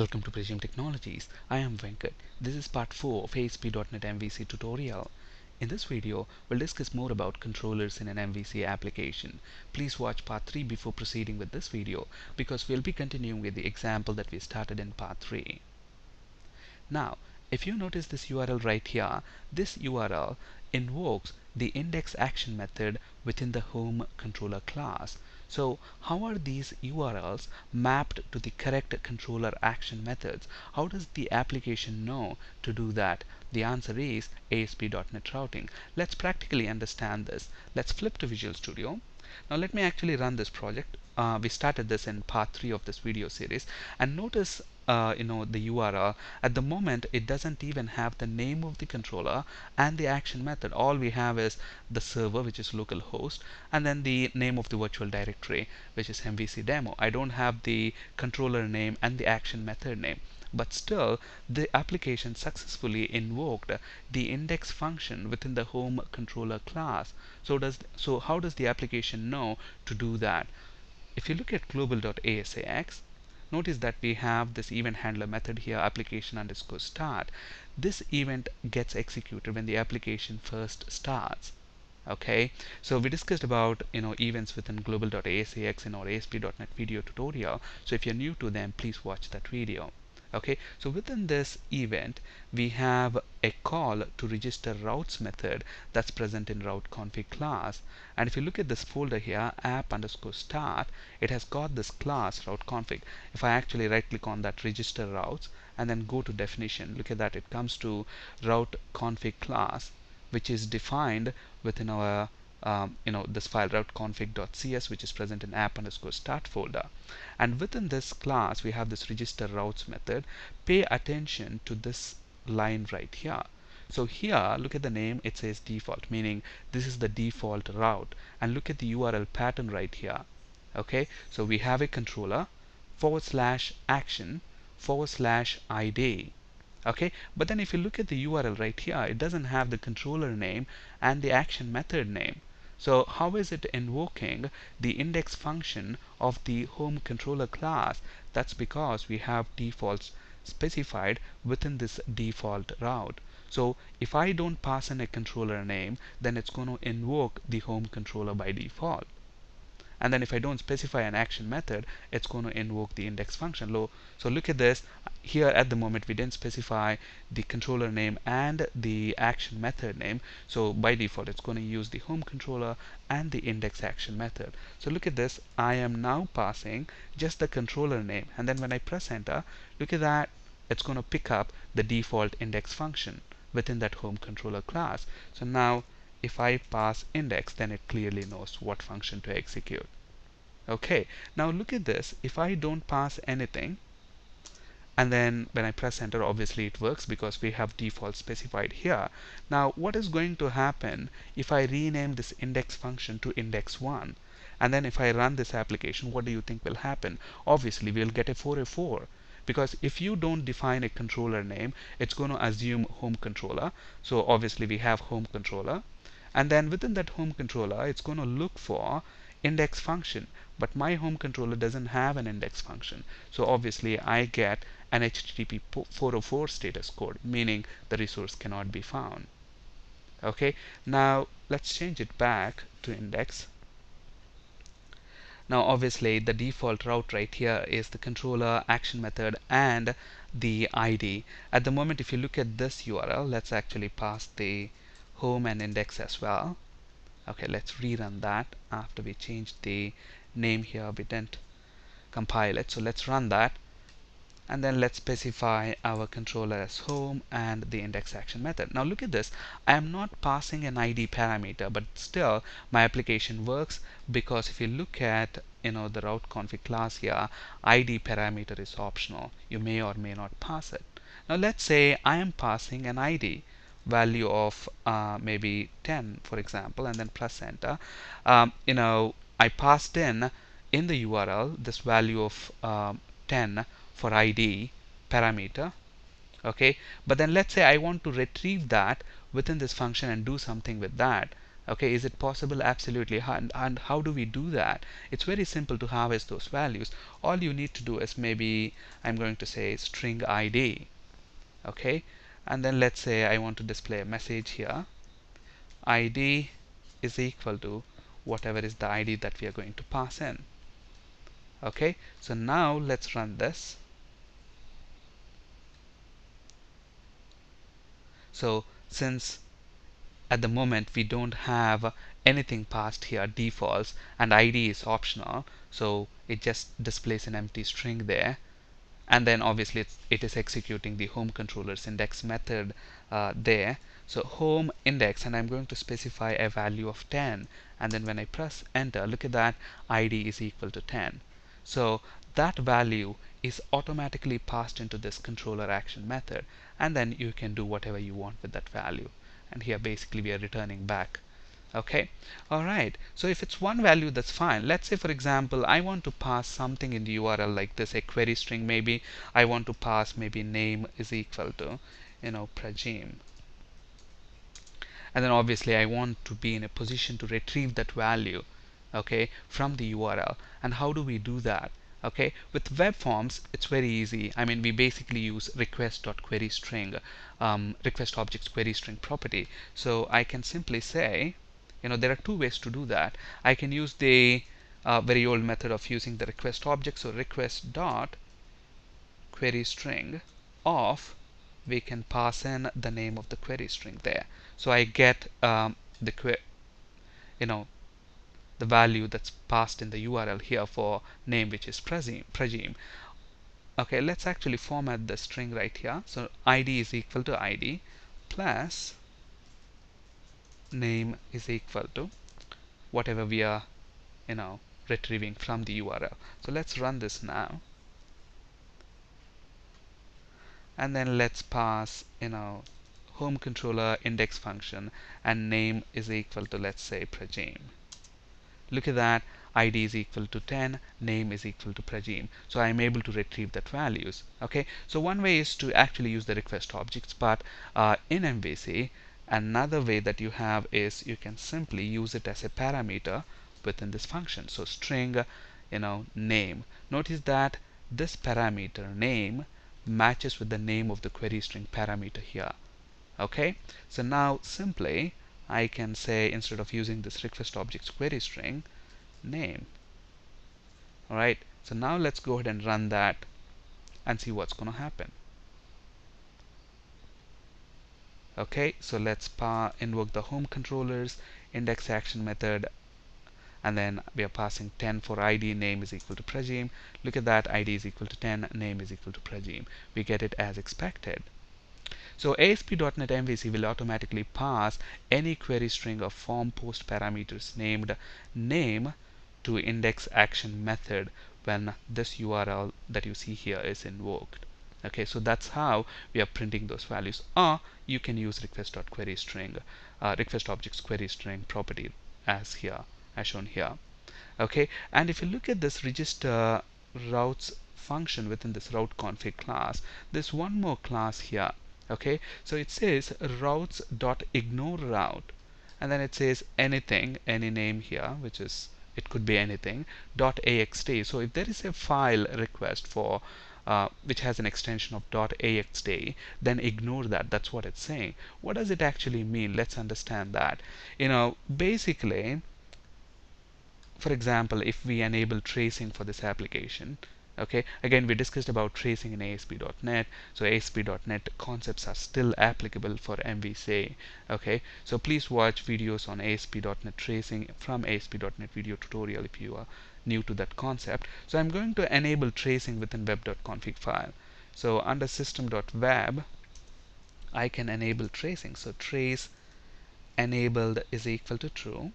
Welcome to Prism Technologies. I am Venkat. This is part 4 of ASP.NET MVC tutorial. In this video, we'll discuss more about controllers in an MVC application. Please watch part 3 before proceeding with this video because we'll be continuing with the example that we started in part 3. Now, if you notice this URL right here, this URL invokes the index action method within the home controller class. So how are these URLs mapped to the correct controller action methods? How does the application know to do that? The answer is ASP.NET Routing. Let's practically understand this. Let's flip to Visual Studio. Now let me actually run this project. We started this in part 3 of this video series, and notice the URL. At the moment, it doesn't even have the name of the controller and the action method. All we have is the server, which is localhost, and then the name of the virtual directory, which is MVC demo. I don't have the controller name and the action method name. But still, the application successfully invoked the index function within the home controller class. So how does the application know to do that? If you look at global.asax, notice that we have this event handler method here, application underscore start. This event gets executed when the application first starts. Okay, so we discussed about events within global.asax in our ASP.NET video tutorial. So if you're new to them, please watch that video. Okay, so within this event we have a call to register routes method that's present in route config class. And if you look at this folder here, app underscore start, it has got this class route config. If I actually right click on that register routes and then go to definition, look at that, it comes to route config class, which is defined within our this file routeconfig.cs, which is present in app underscore start folder. And within this class we have this register routes method. Pay attention to this line right here. So here, look at the name, it says default, meaning this is the default route. And look at the URL pattern right here. Okay, so we have a controller /action /id. Okay, but then if you look at the URL right here, it doesn't have the controller name and the action method name. So how is it invoking the index function of the home controller class? That's because we have defaults specified within this default route. So if I don't pass in a controller name, then it's going to invoke the home controller by default. And then if I don't specify an action method, it's going to invoke the index function. So look at this. Here at the moment we didn't specify the controller name and the action method name, so by default it's going to use the home controller and the index action method. So look at this, I am now passing just the controller name, and then when I press enter, look at that, it's going to pick up the default index function within that home controller class. So now if I pass index, then it clearly knows what function to execute. Okay, now look at this, if I don't pass anything, and then when I press enter, obviously it works because we have default specified here. Now what is going to happen if I rename this index function to index1, and then if I run this application, what do you think will happen? Obviously we'll get a 404, because if you don't define a controller name, it's going to assume home controller. So obviously we have home controller, and then within that home controller it's going to look for index function, but my home controller doesn't have an index function, so obviously I get an HTTP 404 status code, meaning the resource cannot be found. Okay, now let's change it back to index. Now obviously the default route right here is the controller, action method, and the ID. At the moment if you look at this URL, let's actually pass the home and index as well. Okay, let's rerun that. After we changed the name here, we didn't compile it, so let's run that, and then let's specify our controller as home and the index action method. Now look at this, I am not passing an ID parameter, but still my application works, because if you look at the route config class here, ID parameter is optional. You may or may not pass it. Now let's say I am passing an ID value of maybe 10, for example, and then press enter. I passed in the URL this value of 10 for ID parameter. Okay, but then let's say I want to retrieve that within this function and do something with that. Okay, is it possible? Absolutely. And how do we do that? It's very simple to harvest those values. All you need to do is, maybe I'm going to say string ID. Okay, and then let's say I want to display a message here. ID is equal to whatever is the ID that we are going to pass in. Okay, so now let's run this. So since at the moment we don't have anything passed here, defaults, and ID is optional, so it just displays an empty string there. And then obviously it is executing the home controller's index method there. So home index, and I'm going to specify a value of 10, and then when I press enter, look at that, ID is equal to 10. So that value is automatically passed into this controller action method, and then you can do whatever you want with that value. And here basically we are returning back. Okay, alright, so if it's one value, that's fine. Let's say for example I want to pass something in the URL like this, a query string. Maybe I want to pass, maybe name is equal to Prajim, and then obviously I want to be in a position to retrieve that value, okay, from the URL. And how do we do that? Okay, with web forms it's very easy. I mean, we basically use request.queryString, request objects query string property. So I can simply say, there are two ways to do that. I can use the very old method of using the request object, so request dot query string of, we can pass in the name of the query string there. So I get the you know the value that's passed in the URL here for name, which is Prajim. Okay, let's actually format the string right here. So ID is equal to ID plus name is equal to whatever we are retrieving from the URL. So let's run this now, and then let's pass home controller index function, and name is equal to, let's say, Prajim. Look at that, ID is equal to 10, name is equal to Prajim. So I'm able to retrieve that values. Okay, so one way is to actually use the request objects, but in MVC another way that you have is you can simply use it as a parameter within this function. So string name. Notice that this parameter name matches with the name of the query string parameter here. Okay, so now simply I can say, instead of using this request objects query string, name. Alright, so now let's go ahead and run that and see what's going to happen. Okay, so let's invoke the home controllers index action method, and then we are passing 10 for ID, name is equal to Prajim. Look at that, ID is equal to 10, name is equal to Prajim. We get it as expected. So ASP.NET MVC will automatically pass any query string of form post parameters named name to index action method when this URL that you see here is invoked. Okay, so that's how we are printing those values. Or you can use request.queryString, request objects query string property as shown here. Okay, and if you look at this register routes function within this route config class, there's one more class here. Okay, so it says routes.ignore route, and then it says anything, any name here, which is, it could be anything, .axt. So if there is a file request for which has an extension of .axt, then ignore that. That's what it's saying. What does it actually mean? Let's understand that. Basically, for example, if we enable tracing for this application, okay, again we discussed about tracing in ASP.NET, so ASP.NET concepts are still applicable for MVC. Okay, so please watch videos on ASP.NET tracing from ASP.NET video tutorial if you are new to that concept. So I'm going to enable tracing within web.config file. So under system.web I can enable tracing. So trace enabled is equal to true,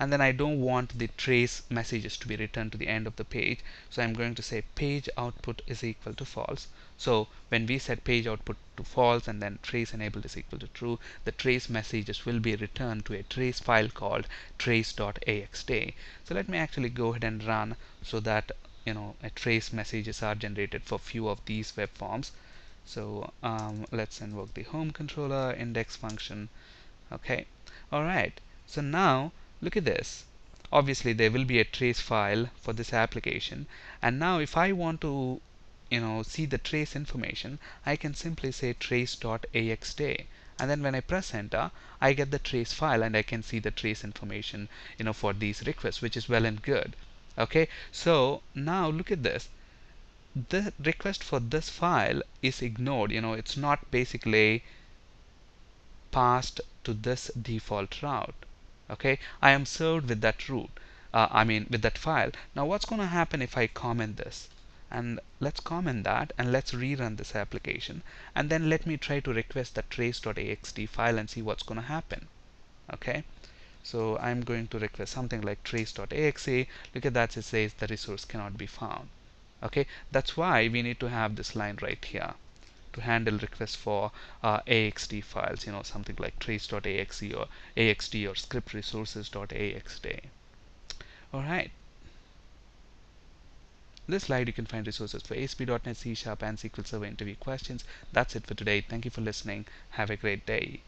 and then I don't want the trace messages to be returned to the end of the page, so I'm going to say page output is equal to false. So when we set page output to false and then trace enabled is equal to true, the trace messages will be returned to a trace file called trace.axt. So let me actually go ahead and run, so that a trace messages are generated for few of these web forms. So let's invoke the home controller index function. Okay, alright, So now look at this. Obviously there will be a trace file for this application, and now if I want to see the trace information, I can simply say trace.axday, and then when I press enter, I get the trace file and I can see the trace information for these requests, which is well and good. Okay, so now look at this. The request for this file is ignored. It's not basically passed to this default route. Okay, I am served with that route, with that file. Now what's going to happen if I comment this? And let's comment that, and let's rerun this application, and then let me try to request the trace.axt file and see what's going to happen. Okay, so I'm going to request something like trace.axe. Look at that, it says the resource cannot be found. Okay, that's why we need to have this line right here to handle requests for axt files, something like trace.axe or axt or script resources.axday. Alright, in this slide you can find resources for ASP.NET, C# and SQL Server interview questions. That's it for today. Thank you for listening. Have a great day.